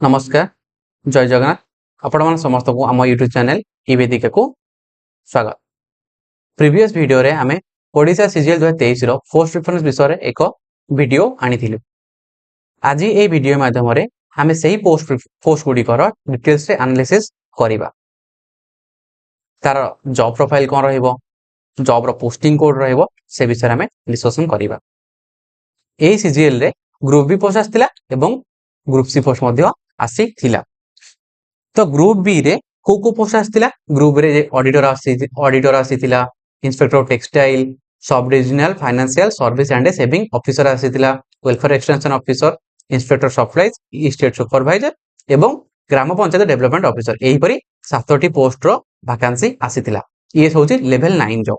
नमस्कार जय जगन्नाथ आपण समस्त को आम यूट्यूब चैनल वेदिका को स्वागत। प्रीवियस वीडियो रे आमे ओडिशा सीजीएल 2023 रो पोस्ट रेफरेंस विषय रे एक वीडियो आनी। आज ये वीडियो माध्यम रे आमे सही पोस्ट गुडी कर डिटेल्स रे एनालिसिस करिबा। तार जॉब प्रोफाइल कोन रहइबो, जॉब रो पोस्टिंग कोड रहइबो से विषय आमे डिस्कशन करिबा। एई सीजीएल रे ग्रुप बी पोस्ट आस्तिला एवं ग्रुप सी पोस्ट मध्य आसी थिला। तो ग्रुप बी रे को पोस्ट आस्तिला, ग्रुप रे ऑडिटर आसीथिला, inspector textile, sub divisional financial service and saving officer आसीथिला, welfare extension officer, inspector supplies, state supervisor एवं ग्राम पंचायत डेवलपमेंट ऑफिसर। एही परी 7टी पोस्ट रो वैकेंसी आसीथिला। ये होची लेवल 9 जॉब।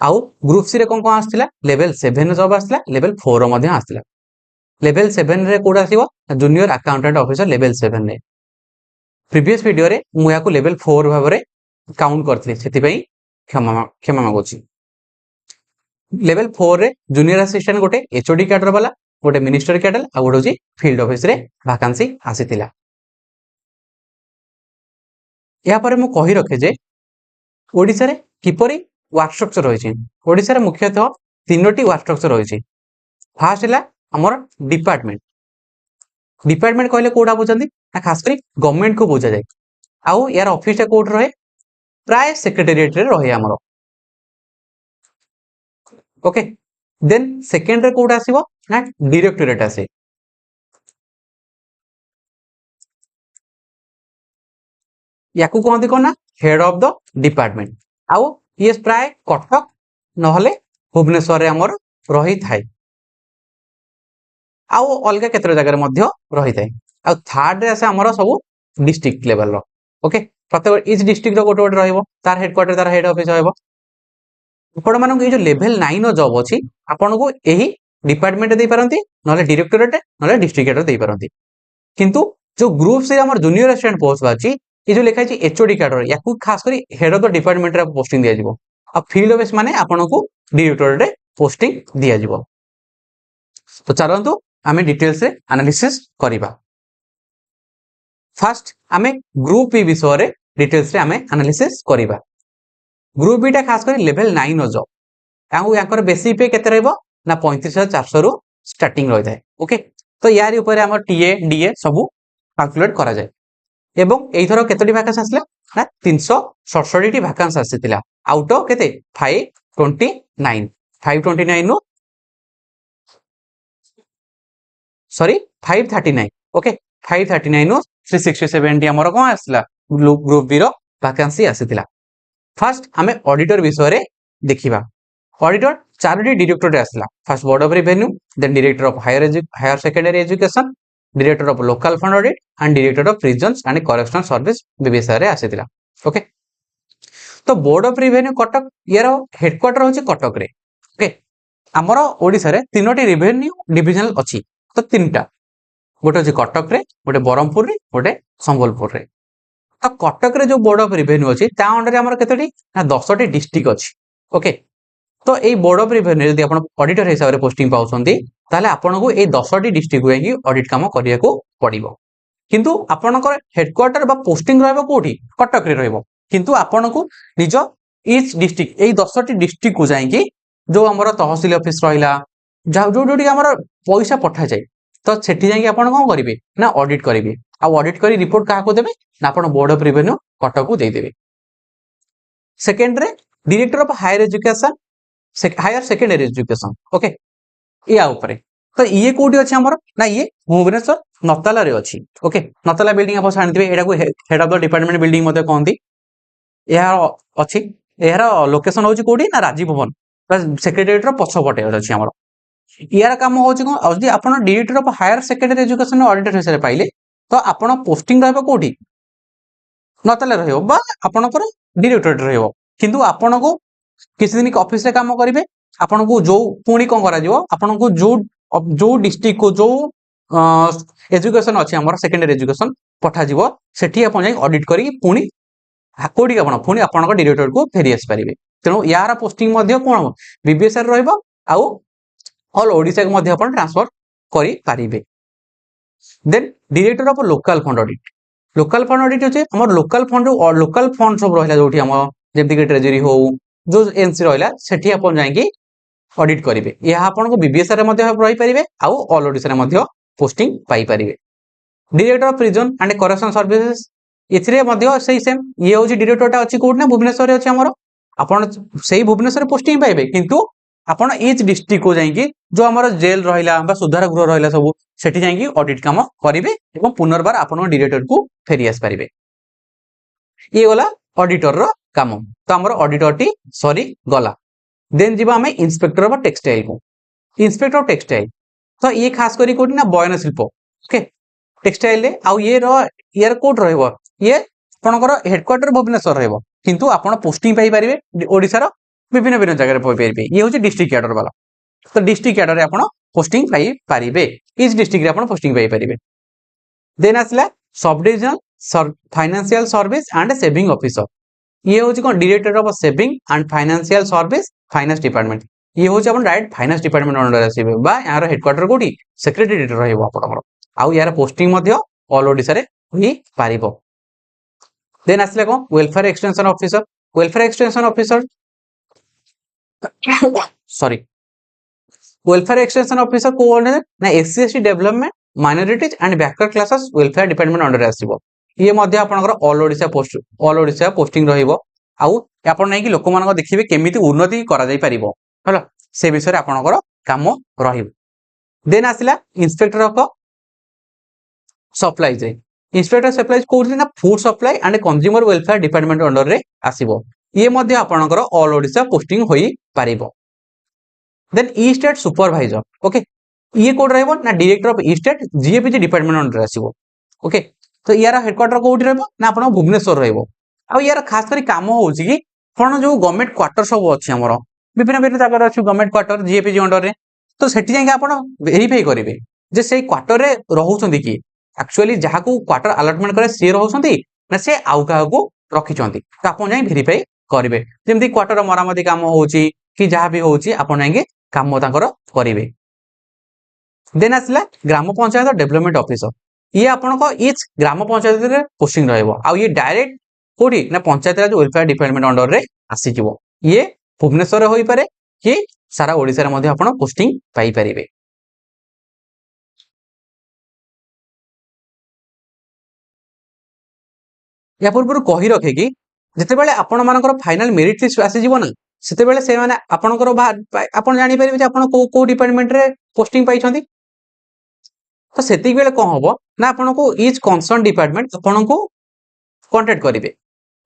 आउ ग्रुप सी रे कोन आस्तिला, लेवल 7 जॉब आस्तिला, लेवल 4 रो मध्ये आस्तिला। लेवल 7 रे कोड आसीबो जूनियर अकाउंटेंट ऑफिसर लेवल 7 रे। प्रीवियस वीडियो रे मु याकू लेवल 4 भाव रे काउंट करथि, सेति पई क्षमा मागोची। लेवल 4 रे जूनियर असिस्टेंट गोटे एचओडी कैडर वाला, गोटे मिनिस्टर कैडर आ गोटे होची फील्ड ऑफिस रे वैकेंसी आसीतिला। या परे मु कहि रखे जे ओडिसा रे किपरि वर्क स्ट्रक्चर होइछि। ओडिसा रे मुख्यतः 3टी वर्क स्ट्रक्चर होइछि। फर्स्ट हला हमर डिपार्टमेंट कहले कोडा बुझंदी ना, खास करी गवर्नमेंट को बुझा जाय। आउ यार ऑफिस टा कोड रहे प्राय सेक्रेटेरिएट रे रहे हमरो। ओके, देन सेकंड रे कोड आसीबो ना डायरेक्टोरेट आसे। याकू कहंदी कोन ना हेड ऑफ द डिपार्टमेंट। आउ ये प्राय कटक नहले भुवनेश्वर रे हमर रही थाई, आउ अलगा केतरा जगह रे मध्य रही थाई। आउ थर्ड रे आसे हमर सब डिस्ट्रिक्ट लेवल रो। ओके, प्रत्येक इच डिस्ट्रिक्ट रो गोटे गोटे रहइबो, तार हेडक्वार्टर तार हेड ऑफिस होइबो। आपण मानक ए जो लेवल 9 जॉब अछि, आपण को एही डिपार्टमेंट दे पारंती, नले डायरेक्टोरेट नले डिस्ट्रिक्ट हेड दे पारंती। किंतु जो ग्रुप से हमर जूनियर असिस्टेंट पोस्ट बाची, ए जो लिखा छि एचओडी कैडर, याकू खास करी हेड ऑफ द डिपार्टमेंट रे पोस्टिंग दिया जिवो। आ फील्ड ऑफिस माने आपण को डायरेक्टोरेट रे पोस्टिंग दिया जिवो। तो चलंतु आमे डिटेल्स रे एनालिसिस करिबा। फर्स्ट आमे ग्रुप बी विषय रे डिटेल्स रे आमे एनालिसिस करिबा। ग्रुप बी टा खास करी लेवल 9 जॉब। याकू याकर बेसिक पे केते रहइबो ना 35400 रु स्टार्टिंग रहि जाय। ओके, तो यारी ऊपर हमर टीए डीए सब कैलकुलेट करा जाय। एवं एई थरो केतोटी वैकेंसी आसला ना 367 टी वैकेंसी आसीतिला। आउट ऑफ केते 529 नु सॉरी 539। ओके, 539 नु 367 टी हमर कोन आसला ग्रुप बी रो वैकेंसी आसीतिला। फर्स्ट हमें ऑडिटर विषय रे देखिबा। ऑडिटर 4टी डायरेक्टोरेट आसला। First board of revenue, then director of higher secondary education, director of local fund audit and director of prisons and correctional service विषय रे आसीतिला। ओके, तो बोर्ड ऑफ रेवेन्यू कटक, यार हेडक्वार्टर होची कटक रे। ओके, हमर ओडिसा रे 3टी रेवेन्यू डिविजनल अछि। तो 3टा, गोटे होची कटक रे, गोटे बरहमपुर रे, गोटे संबलपुर रे। तो कटक रे जो बोर्ड ऑफ रेवेन्यू अछि ता अंडर हमर केतोटी ना 10टी डिस्ट्रिक्ट अछि। ओके, तो ए बोर्ड ऑफ रेवेन्यू यदि आपण ऑडिटर हिसाब रे पोस्टिंग पाउछंती, ताले आपण को ए 10टी डिस्ट्रिक्ट होई ऑडिट काम करिया को पड़िबो। किंतु आपणकर हेडक्वार्टर बा पोस्टिंग रहबो कोठी, कटक रे रहबो। किंतु आपण को निज इच डिस्ट्रिक्ट ए 10टी डिस्ट्रिक्ट को जाई कि जो हमर तहसील ऑफिस रहिला, जो जोटी हमर पैसा पठा जाय, तो सेठी जाई कि आपण कोन करिवे ना ऑडिट करिवे। आ ऑडिट करी रिपोर्ट काहा को देबे ना आपण बोर्ड ऑफ रेवेन्यू कटक को दे देबे। सेकंड रे director of higher education, higher secondary education. Okay, या ऊपर तो ये कोठी अछि हमर ना, ये भुवनेश्वर नताला रे अछि। ओके, नताला बिल्डिंग आप जानथिबे, एडा को head of the department building मते कहंती। या अछि, एहार लोकेशन होछि कोठी ना राजीव भवन, सेक्रेटेरिएट रो पछपटे अछि हमर। यार काम होछि कोन, यदि आपण director of higher secondary education auditor हिसाब पाइले, तो आपण पोस्टिंग रहबो कोठी नताला रहइबो बा आपण पर डायरेक्टोरेट रहइबो। किंतु आपण को किसी दिन ऑफिस रे काम करिवे, आपण को जो पुणी कोन करा जिवो, आपण को जो डिस्ट्रिक्ट को जो एजुकेशन अछि हमर सेकेंडरी एजुकेशन पठा जिवो, सेठी आपण जाई ऑडिट करी पुणी कोठी आपण पुणी आपण को डायरेक्टोरेट को फेरी आस परिबे। तेनो यार पोस्टिंग मध्य कोन बीबीएस रे रहइबो, आउ ऑल ओडिसा के मध्य आपण ट्रांसफर करी पारिबे। Then director of local fund audit. Local fund audit होचे हमर लोकल फंड सब रहला जोठी हम जेमति के ट्रेजरी हो जो एनसी रहला सेठी अपन जाईकी ऑडिट करिवे। यह आपन को बीबीएस रे मध्ये रही परिवे आउ ऑल ओडिसा रे मध्ये पोस्टिंग पाई परिवे। Director of prison and correction services एथिरे मध्ये सेही सेम ये होची डायरेक्टरटा अछि कोड ना भुवनेश्वर रे अछि हमर आपण सेही भुवनेश्वर पोस्टिंग पाइबे किंतु आपण इच डिस्ट्रिक्ट को जाईकी जो हमर जेल रहिला बा सुधार गृह रहिला सब सेठी जाईकी ऑडिट काम करिवे एवं पुनर्बार आपण डायरेक्टर को फेरी आस परिवे। ये गला ऑडिटर रो काम। तो हमर ऑडिटर टी सॉरी गला। देन जीवा हमें इंस्पेक्टर ऑफ टेक्सटाइल को। इंस्पेक्टर ऑफ टेक्सटाइल तो ये खास करी कोठी ना बयन शिल्प ओके टेक्सटाइल ले आउ ये रो यार कोड रहबो ये आपनकर हेडक्वार्टर भुवनेश्वर रहबो किंतु आपण पोस्टिंग पाई परिबे ओडिसा रो विभिन्न विभिन्न जगह रे पाई परिबे। ये होची डिस्ट्रिक्ट कैडर वाला। तो डिस्ट्रिक्ट कैडर रे आपण पोस्टिंग पाई परिबे इस डिस्ट्रिक्ट रे आपण पोस्टिंग पाई परिबे। देन आसला sub divisional financial service and saving officer. ये होची कोन director of saving and financial service finance department. ये होची अपन डायरेक्ट फाइनेंस डिपार्टमेंट अंडर आसीबे बा यार हेडक्वार्टर कोठी सेक्रेटरीट रहइबो आपनकर आउ यार पोस्टिंग मध्ये ऑल ओडिसा रे होई पारिबो। देन आसले कोन welfare extension officer. Welfare extension officer sorry welfare extension officer को ना SC ST development minorities and backward classes welfare department under आसीबो। ये मध्ये आपनकर ऑल ओडिसा पोस्टिंग रहिबो आउ आपण नै कि लोक मानक देखिबे केमिति उन्नति करा जाई परिबो हला से विषय रे आपनकर काम रहिबो। देन आसिला inspector of supplies. Inspector supplies कोठी ना food supply and consumer welfare department under रे आसीबो। ये मध्ये आपनकर ऑल ओडिसा पोस्टिंग होई पारिबो। देन ई स्टेट सुपरवाइजर ओके ये कोड रहबो ना डायरेक्टर ऑफ ई स्टेट जीएपीजी डिपार्टमेंट अंडर आसीबो ओके। तो यार हेडक्वार्टर कोठी रहबो ना आपण भुवनेश्वर रहबो आ यार खास करी काम होउची कि कोन जो गवर्नमेंट क्वार्टर सब अछि हमर विभिन्न विभिन्न जगह अछि गवर्नमेंट क्वार्टर जीएपीजी अंडर रे। तो सेठी जाके आपण वेरीफाई करिवे जे सेही क्वार्टर रे रहउछंती कि एक्चुअली जहा को क्वार्टर अलॉटमेंट करे से रहउछंती ना से आउ का को रखिछंती। तो आपण जाई वेरीफाई करिवे जेमति क्वार्टर मरामती काम होउची कि जहा भी होउची आपण जाके काम तांकर करिवे। देन आसला ग्राम पंचायत डेवलपमेंट ऑफिसर। ये आपण को इच ग्राम पंचायत रे पोस्टिंग रहइबो आ ये डायरेक्ट कोठी ना पंचायत राज वेलफेयर डिपार्टमेंट अंडर रे आसी जिवो। ये भुवनेश्वर रे होई पारे कि सारा ओडिसा रे मध्ये आपण पोस्टिंग पाई परिबे। या पूर्व कही रखे कि जते बेले आपण मानकर फाइनल मेरिट लिस्ट आसी जिवो ना सेते बेले से माने आपनकर आपण जानि परिबे जे आपण को डिपार्टमेंट रे पोस्टिंग पाई छथि। तो सेति बेले कोन होबो ना आपण को इच कंसर्न डिपार्टमेंट आपण को कांटेक्ट करिवे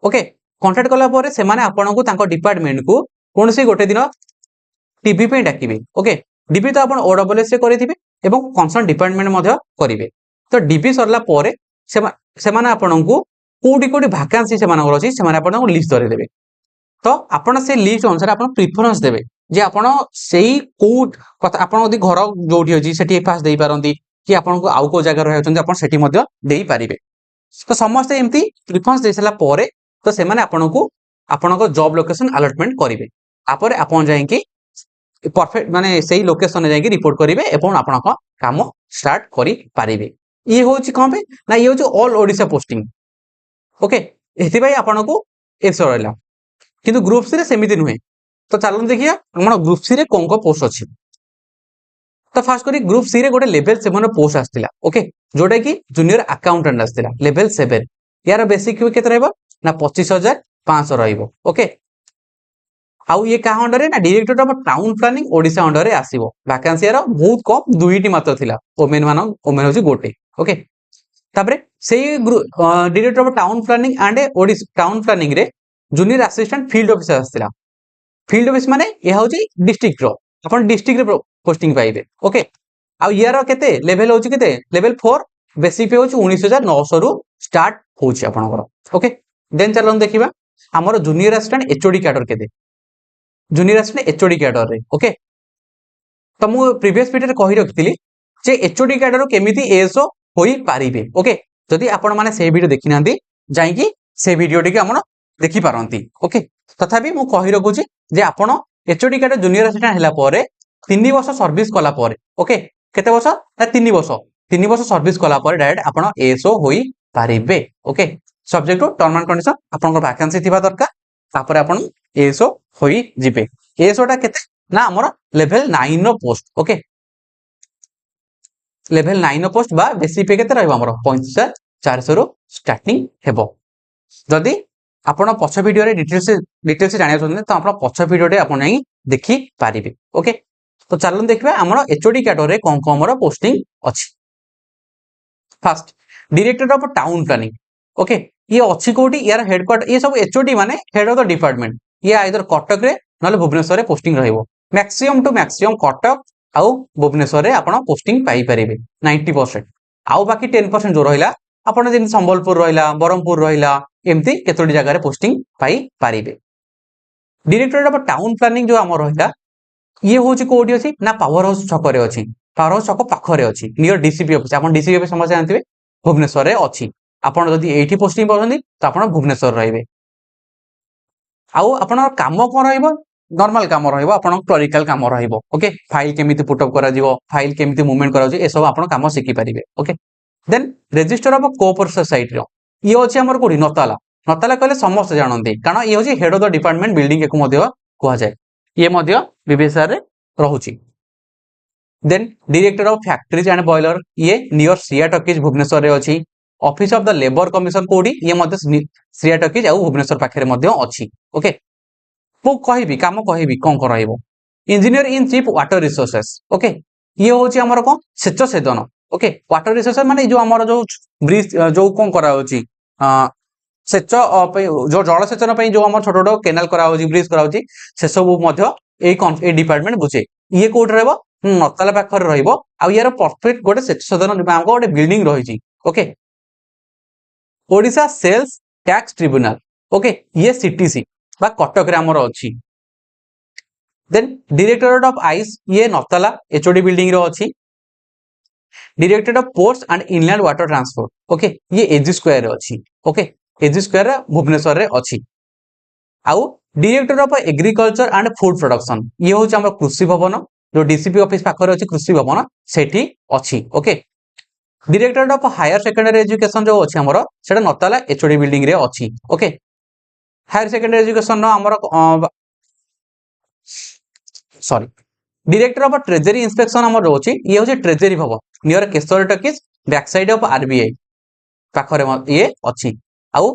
ओके। कांटेक्ट कला परे से माने आपण को तांको डिपार्टमेंट को कोनसी गोटे दिन टीवी पे डाकिबे ओके। डीपी तो आपण ओडब्ल्यूएस से करिथिबे एवं कंसर्न डिपार्टमेंट मध्ये करिवे। तो डीपी सरला परे से माने आपण को कोडी कोडी वैकेंसी से मानकर अछि से माने आपण को लिस्ट धरि देबे। तो आपण से लिस्ट अनुसार आपण प्रेफरेंस देबे जे आपण सेही कोड आपण यदि घर जोठी अछि सेठी पास देई पारंती कि आपण को आउ को जगह रहय आपण सेठी मध्ये देई पारिबे। तो समस्त एमती प्रेफरेंस दे सला परे तो से माने आपण को जॉब लोकेशन अलॉटमेंट करिवे। आपरे आपण जाय कि परफेक्ट माने सेही लोकेशन जाय कि रिपोर्ट करिवे एवं आपण को काम स्टार्ट करि पारिबे। ये होची कोन पे ना ये होची ऑल ओडिसा पोस्टिंग ओके। एथि भाई आपण को एस रहला किंतु ग्रुप सी रे सेमिति नुहे। तो चलन देखिया हमर ग्रुप सी रे कोन को पोस्ट अछि। तो फास्ट करी ग्रुप सी रे गोटे लेवल 7 रो पोस्ट आस्तिला ओके जोटा कि जूनियर अकाउंटेंट आस्तिला लेवल 7। यार बेसिक केते रहबो ना 25500 रहइबो ओके। आउ ये का अंडर रे ना director of town planning Odisha under रे आसीबो। वैकेंसी यार बहुत कम दुईटी मात्र थिला ओमेन होची गोटे ओके। तापरे सेही director of town planning and Odisha town planning रे जूनियर असिस्टेंट फील्ड ऑफिसर आस्तिला। फील्ड ऑफिस माने ये होची डिस्ट्रिक्ट रो अपन डिस्ट्रिक्ट रे पोस्टिंग पाइबे ओके। आ यार केते लेवल होची केते लेवल 4 बेसिक पे होची 19900 रु स्टार्ट होची आपनकर ओके। देन चलन देखिबा हमर जूनियर असिस्टेंट एचओडी कैडर केते जूनियर असिस्टेंट एचओडी कैडर रे ओके। तो मु प्रीवियस वीडियो रे कहि रखितली जे एचओडी कैडर केमिति एसओ होई पारिबे ओके। जदि आपण माने से वीडियो देखि नांती जाई कि से वीडियो टिके आपण देखि पारंती ओके। तथापि मु कहि रखुची जे आपण एचओडी कैडर जूनियर असिस्टेंट हैला परे 3 वर्ष सर्विस कला परे ओके। केते वर्ष ना 3 वर्ष 3 वर्ष सर्विस कला पर डायरेक्ट आपण एएसओ होई पारिबे okay subject to term and condition आपण वैकेंसी थिबा दरकार तापर आपण एएसओ होई जिबे एएसओ टा केते ना हमर लेवल 9 रो पोस्ट ओके लेवल 9 रो पोस्ट बा बेसी पे केते रहबो हमर 35,400 रो स्टार्टिंग हेबो जदी आपण पछ वीडियो रे डिटेल्स जानिया चाहते तो आपण पछ वीडियो रे आपण नै देखि पारिबे ओके तो चलन देखिबा हमर एचओडी कैटेगरी रे कोन कोन हमर पोस्टिंग अछि first director of town planning okay ये अच्छी कोटी यार हेडक्वार्टर ये सब एचओडी माने हेड ऑफ द डिपार्टमेंट ये आइदर कटक रे नले भुवनेश्वर रे पोस्टिंग रहइबो मैक्सिमम टू मैक्सिमम कटक आउ भुवनेश्वर रे आपण पोस्टिंग पाई परिबे 90% आउ बाकी 10% जो रहिला आपण जेन संबलपुर रहिला बरमपुर रहिला एमती केतोडी जगह रे पोस्टिंग पाई परिबे डायरेक्टर ऑफ टाउन प्लानिंग जो हमर रहिला ये होची कोडी अछि ना पावर हाउस छक रे अछि पावर हाउस छक पाखरे अछि नियर डीसीपी ऑफिस आपण डीसीपी ऑफिस समझ जानथिबे भुवनेश्वर रे अछि आपण जदी एठी पोस्टिंग पाउछन्ती तो आपण भुवनेश्वर रहइबे आउ आपण काम कोन रहइबो नॉर्मल काम रहइबो आपण क्लरिकल काम रहइबो ओके फाइल केमिति पुट अप करा जिवो फाइल केमिति मूवमेंट करा जे ए सब आपण काम सिखि परिबे okay then register of cooperative society रो ये अछि हमर कोडी नताला नताला कहले समस्त जानନ୍ତି कारण ये होची head of the department building एकु मध्ये कोहा जाय ये मध्ये विवेशार रे रहउची then director of factories and boiler ये नियर सिया टकीज भुवनेश्वर रे अछि office of the labour commission कोडी ये मध्ये सिया टकीज आ भुवनेश्वर पाखे मध्ये अछि ओके पो कहिबी काम कहिबी कोन को रहइबो engineer in chief water resources okay ये होची हमर को सेच सेदन ओके वाटर रिसोर्सेस माने जो हमर जो ब्रिज जो कोन करा होची सेच जो जल सेचन पई जो हमर छोटो केनाल करा होची ब्रिज करा होची से सब मध्ये ए डिपार्टमेंट बुझे ये कोड रहबो नताला पाखर रहइबो आ यार परफेक्ट गोटे सेच सेदन हमको गोटे बिल्डिंग रहिची okay Odisha sales tax tribunal okay ये सीटीसी बा कटक रे हमर अछि देन डायरेक्टरेट ऑफ आईस ये नताला एचओडी बिल्डिंग रो अछि directorate of ports and inland water transport okay ये एजी स्क्वायर रे अछि ओके एजी स्क्वायर रे भुवनेश्वर रे अछि आउ director of agriculture and food production ये होछि हमर कृषि भवन जो डीसीपी ऑफिस पाखर अछि कृषि भवन सेठी अछि okay director of higher secondary education जो अछि हमर सेटा नताला एचओडी बिल्डिंग रे अछि ओके हायर सेकेंडरी एजुकेशन नो हमर sorry director of treasury inspection हमर रोची ये होछि ट्रेजरी भवन near Keshari talkies back side of RBI पाखरे ये अछि आउ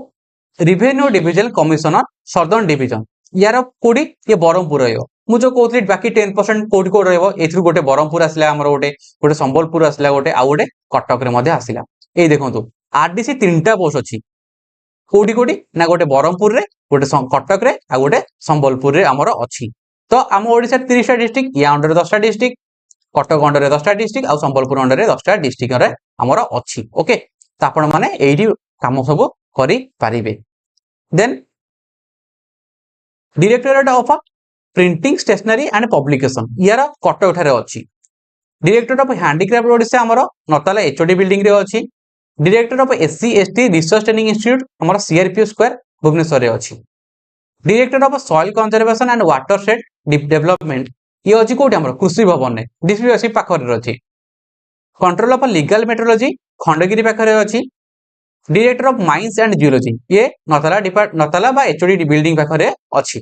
revenue division commissioner southern division यार कोडी ये बरमपुर रहयो मु जो कहथि बाकी 10% कोडी कोड रहयो एथु गोटे बरमपुर आसला हमर गोटे संबलपुर आसला गोटे आ गोटे कटक रे मध्ये आसिला ए देखंतु आरडीसी तीनटा पोस्ट अछि कोडी कोडी ना गोटे बरमपुर रे गोटे कटक रे आ गोटे संबलपुर रे हमर अछि तो हम ओडिसा 30 टा डिस्ट्रिक्ट या अंडर 10 टा डिस्ट्रिक्ट कटक अंडर 10 टा डिस्ट्रिक्ट आ संबलपुर अंडर 10 टा डिस्ट्रिक्ट रे हमर अछि ओके तो आपण माने एडी काम सब करि पारिबे then directorate of printing stationery and publication यार कटक ठारे अछि डायरेक्टर ऑफ हैंडीक्राफ्ट ओडिसा हमर नताला एचओडी बिल्डिंग रे अछि director of SC ST research training institute हमर सीआरपीओ स्क्वायर भुवनेश्वर रे अछि director of soil conservation and watershed development ये अछि कोठी हमर कृषि भवन ने डीसीपी अछि पाखर रे अछि control of legal metrology Khandagiri पाखर रे अछि director of mines and geology ये नताला बा एचओडी बिल्डिंग पाखरे अछि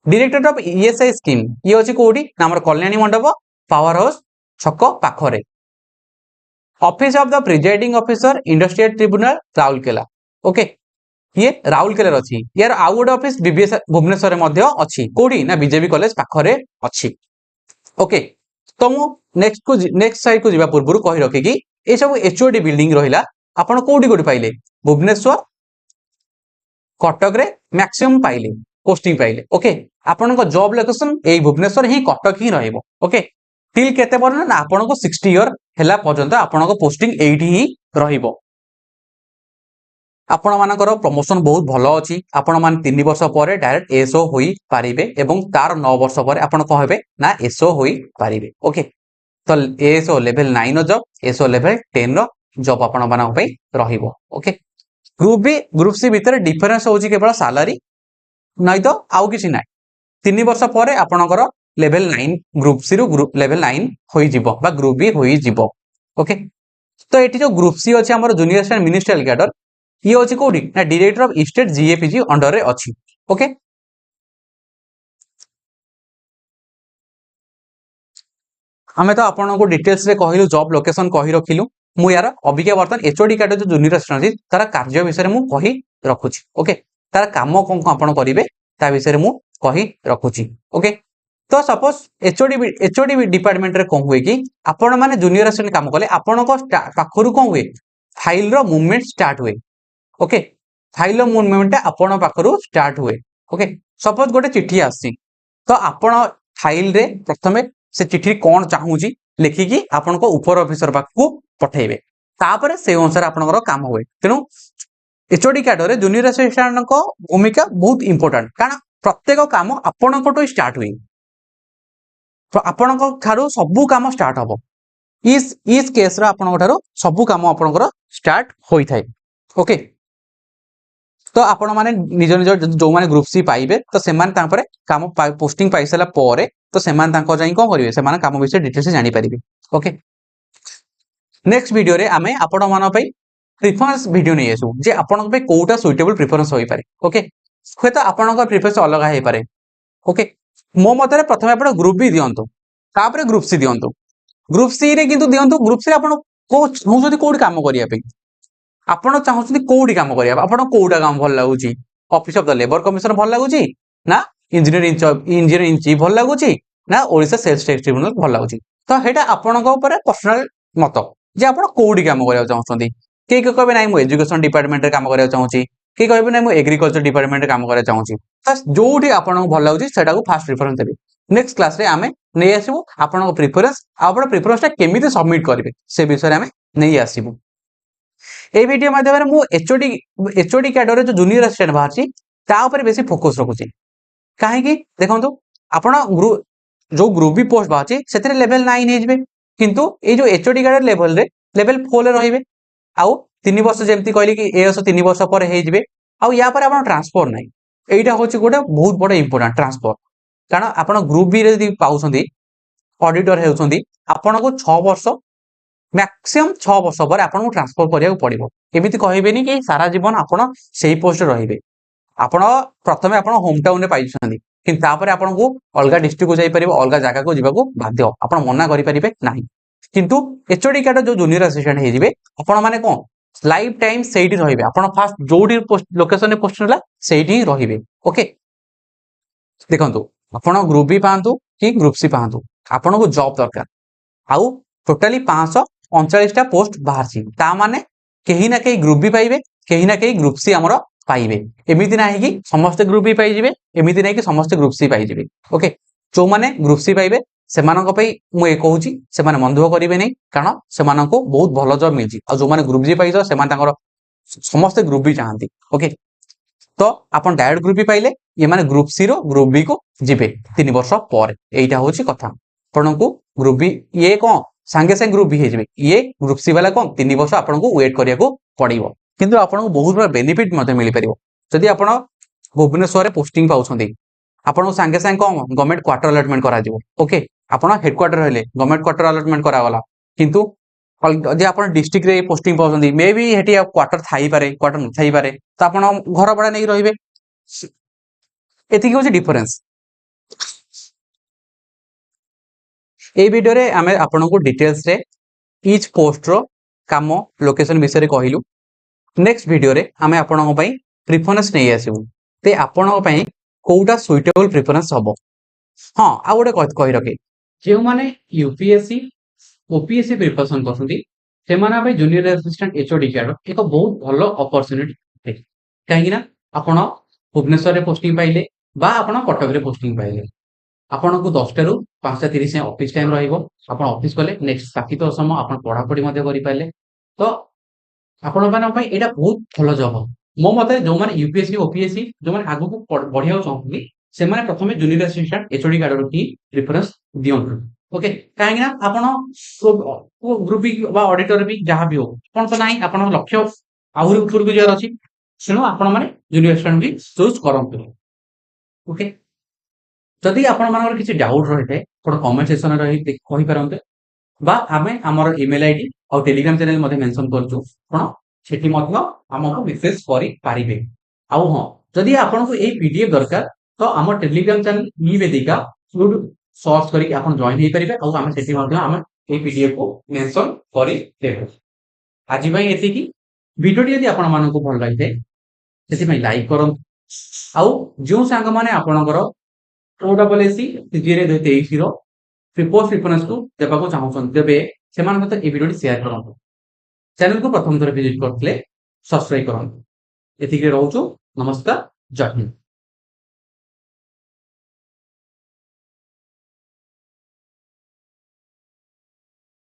डायरेक्टर ऑफ ईएसआई स्कीम ये अछि कोठी हमर कल्याणी मंडप पावर हाउस छक पाखरे office of the presiding officer industrial tribunal Rourkela okay ये राउरकेला अछि यार आउट ऑफिस बीबीएस भुवनेश्वर रे मध्ये अछि कोठी ना बीजेपी कॉलेज पाखरे अछि ओके तो मु नेक्स्ट साइड को जिबा पूर्व कहि रखि कि ए सब एचओडी बिल्डिंग रहिला आपण कोठी कोठी पाइले भुवनेश्वर कटक रे मैक्सिमम पाइले पोस्टिंग पाइले ओके आपण को जॉब लोकेशन ए भुवनेश्वर ही कटक ही रहइबो ओके टिल केते पर ना आपण को 60 इयर हैला पर्यंत आपण को पोस्टिंग एठी ही रहिबो आपण मानकर प्रमोशन बहुत भलो अछि आपण मान 3 वर्ष परे डायरेक्ट एसओ होई पारिबे एवं तार 9 वर्ष परे आपण कहबे ना एसओ होई पारिबे ओके तो SO level 9 job SO level 10 रो जॉब आपण मानक पई रहिबो ओके ग्रुप सी भीतर डिफरेंस होची केवल सैलरी नै तो आउ किछि नै 3 वर्ष परे आपणकर लेवल 9 ग्रुप सी रु ग्रुप लेवल 9 होई जिवो बा ग्रुप बी होई जिवो ओके तो ये जो ग्रुप सी अच्छी आम जूनियर असिस्टेंट मिनिस्ट्रियल कैडर ये अच्छी कौटी ना डायरेक्टर ऑफ स्टेट जीएपीजी अंडर रे अच्छी। ओके आम तो आपको डिटेल्स रे कहलु जॉब लोकेशन कही रखिलु मु यार अबिका बर्तमान एचओडी कैडर जो जूनियर असिस्टेंट अछि तार कार्य विषय मु कही रखुची। ओके तार काम कौन आपण करिवे ता विषय मु कही रखुची। ओके तो सपोज एचओडी डिपार्टमेंट रे कौन हुए कि आपण माने जूनियर असिस्टेंट काम कले आपण को पाखरु कौन हुए फाइल रो मूवमेंट स्टार्ट हुए। ओके फाइल रो मूवमेंट आपण पाखरु स्टार्ट हुए। ओके सपोज गोटे चिट्ठी आसी तो आपण फाइल रे प्रथमे से चिट्ठी कौन चाहूची लिखिकी आपण को ऊपर ऑफिसर पाखु पठेबे तापर से अनुसार आपनकर काम हुए। तेणु एचओडी कैडर रे जूनियर असिस्टेंट को भूमिका बहुत इंपोर्टेंट कारण प्रत्येक काम आपण को स्टार्ट हुए तो आपण ठारू सबू काम स्टार्ट हम इस केस आपण ठारू सबू काम आपणकर स्टार्ट होई थाए। ओके तो आपण माने निज निज जो माने ग्रुप सी पाइबे तो सेमान तांपरे काम पोस्टिंग पाई साला परे तो सेमान तांको जाई कोन करिवे सेमान काम विषय डिटेल्स जानि परिबे। ओके नेक्स्ट वीडियो रे आमे आपण मान पई प्रेफरेंस वीडियो नै आसु जे आपण पे कोटा सुइटेबल प्रेफरेंस होई पारे। ओके हे तो आपण को प्रेफरेंस अलग होई पारे। ओके मो मतरे प्रथमे आपण ग्रुप बी दियंतु तापरे ग्रुप सी दियंतु ग्रुप सी रे किंतु दियंतु ग्रुप सी आपण को चाहूछथि कोडी काम करिया पे आपण चाहूछथि कोडी काम करिया आपण कोडा काम भल लागुची office of the labour commission भल लागुची ना इंजीनियर इन चीफ भल लागुची ना ओडिसा सेल्स टैक्स ट्रिब्यूनल भल लागुची तो हेटा आपण को ऊपर पर्सनल मत जे आपण कोडी काम करिया चाहूछथि के कहबे नै मु एजुकेशन डिपार्टमेंट रे काम करिया चाहूची के कहबे नै मु एग्रीकल्चर डिपार्टमेंट रे काम करिया चाहूची तो जोठी आपण को भल लागुची सेटा को फास्ट प्रेफरेंस देबे। नेक्स्ट क्लास रे आमे नै आसीबु आपण को प्रेफरेंस आपण प्रेफरेंसटा केमिति सबमिट करबे से विषय रे आमे नै आसीबु। ए वीडियो माध्यम मु एचओडी कैडर जो जूनियर असिस्टेंट बाहर ता ऊपर बेसी फोकस रखुची कहीं देखो आपण जो ग्रुप बी पोस्ट बाहर से लेवल 9 हे किंतु ये जो एचओडी कैडर लेवल रे लेवल 4 रे रहिबे आउ 3 वर्ष जेमती कहली कि एस 3 वर्ष पर हे जिवे आउ या पर आपण ट्रांसफर नै एटा होची गोटे बहुत बड़ इंपोर्टेंट ट्रांसफर कारण आपण ग्रुप बी रे यदि पाउछंती ऑडिटर हेउछंती आपण को 6 वर्ष मैक्सिमम 6 वर्ष पर आपन ट्रांसफर करिया पड़िबो एमिति कहबेनी कि सारा जीवन आपन सेही पोस्ट रहिबे आपण प्रथमे आपण होम टाउन रे पाइछंती किंतु तापर आपन को अलगा डिस्ट्रिक्ट को जाई परिबो अलगा जगह को जीवा को बाध्य आपण मना करि परिबे नाही किंतु एचओडी कैडर जो जूनियर असिस्टेंट हे जिवे आपण माने कोन लाइफ टाइम सेठी रहिबे आपण फास्ट जोडी लोकेशन रे पोस्ट होला सेठी रहिबे। ओके देखंतु आपण ग्रुप बी पांतु कि ग्रुप सी पांतु आपण को जॉब दरकार आउ टोटली 539 पोस्ट बाहर ता माने कहीं ना कहीं ग्रुप भी पाइबे कहीं ना कहीं ग्रुप सी हमरो पाइबे एमिति नाही कि समस्त ग्रुप भी पाई जिवे एमिति नाही कि समस्त ग्रुप सी पाई जिवे। ओके जो माने ग्रुप सी पाइबे सेमानक पई मु ए कहूची सेमाने मन दुख करिवे नै कारण सेमानक बहुत भलो जॉब मिलची आ जो माने ग्रुप जी पाइजो सेमान तांकर समस्त ग्रुप भी चाहंती। ओके तो आपण डायरेक्ट ग्रुप भी पाइले ये माने ग्रुप सी रो ग्रुप बी को जिवे 3 वर्ष पर एटा होची कथा आपनको ग्रुप बी ये कोन सांगे संगे ग्रुप भी हे ये ग्रुप सी वाला कौन 3 वर्ष आपको वेट करिया को पड़िबो किंतु आपको बहुत बड़ा बेनिफिट मते मिली परिबो जदि आपण भुवनेश्वर रे पोस्टिंग पाउछंती आपन सांगे संगे कौन गवर्नमेंट क्वार्टर अलॉटमेंट करा दिबो। ओके आपण हेडक्वार्टर रहले गवर्नमेंट क्वार्टर अलॉटमेंट करा गला किंतु जदि आपण डिस्ट्रिक्ट रे पोस्टिंग पाउछंती मे बी हेटी क्वार्टर थाई पारे क्वार्टर न थाई पारे तो आपण घर भड़ा नै रहिबे एति कि डिफरेंस। ए वीडियो रे आमे आपनको डिटेल्स रे ईच पोस्ट रो काम लोकेशन विषय रे कहिलु। नेक्स्ट वीडियो रे आमे आपनको पई प्रेफरेंस नै आसीबु ते आपनको पई कोउटा सुइटेबल प्रेफरेंस हबो। हां आ गोटे कहि रखे जे माने यूपीएससी ओपीएससी प्रिपरेशन करसंती से माने पई जूनियर असिस्टेंट एचओडी कैडर एक बहुत भलो अपॉर्चुनिटी काहे ना आपण भुवनेश्वर रे पोस्टिंग पाइले बा आपण कटक रे पोस्टिंग पाइले आपण को 10 रु 5:30 ऑफिस टाइम रहिबो आपण ऑफिस गले नेक्स्ट बाकी तो समय आपण पढ़ा पढ़ी मध्ये करि पाइले तो आपण माने पई एटा बहुत भलो जॉब मो मते जो माने यूपीएससी ओपीएससी जो माने आगु को बढ़िया चाहूनी से माने प्रथमे जूनियर असिस्टेंट एचओडी कैडर की प्रेफरेंस दियंतु। ओके काहे ना आपण ग्रुप बी बा ऑडिटर भी जहां भी हो कोन तो नाही आपण लक्ष्य आहुरी ऊपर को जाय अछि सेनो आपण माने जूनियर असिस्टेंट भी चूज करंतु। ओके जदि आपण मानकर किसी डाउट रहिते कोन कमेंट सेक्शन रे रहि कहि परंते बा हमें हमर ईमेल आईडी ଆଉ ଟେଲିଗ୍ରାମ ଚ୍ୟାନେଲ ମଧ୍ୟ ମେନସନ କରୁଛୁ, ଆପଣ ସେଠି ମଧ୍ୟ ଆମକୁ ମେସେଜ କରିପାରିବେ। ଆଉ ହଁ, ଯଦି ଆପଣଙ୍କୁ ଏଇ ପିଡିଏଫ ଦରକାର ତ ଆମ ଟେଲିଗ୍ରାମ ଚ୍ୟାନେଲ ନିବେଦିକା ସର୍ଚ୍ଚ କରିକି ଆପଣ ଜଏନ ହେଇପାରିବେ, ଆଉ ଆମେ ସେଠି ମଧ୍ୟ ଆମେ ଏଇ ପିଡିଏଫ କୁ ମେନସନ କରିଦେବୁ। ଆଜି ପାଇଁ ଏତିକି। ଭିଡିଓଟି ଯଦି ଆପଣମାନଙ୍କୁ ଭଲ ଲାଗିଥାଏ ସେଥିପାଇଁ ଲାଇକ୍ କରନ୍ତୁ, ଆଉ ଯେଉଁ ସାଙ୍ଗମାନେ ଆପଣଙ୍କର OSSC CGL 2023 ର ପୋଷ୍ଟ ପ୍ରିଫରେନ୍ସକୁ ଦେବାକୁ ଚାହୁଁଛନ୍ତି ତେବେ ସେମାନଙ୍କ ସହିତ এই ଭିଡିଓଟି ସେୟାର କରନ୍ତୁ। ଚ୍ୟାନେଲକୁ ପ୍ରଥମ ଥର ଭିଜିଟ୍ କରିଥିଲେ ସବସ୍କ୍ରାଇବ କରନ୍ତୁ। ଏତିକି ରହୁଛୁ। ନମସ୍କାର, ଜୟ ହିନ୍ଦ।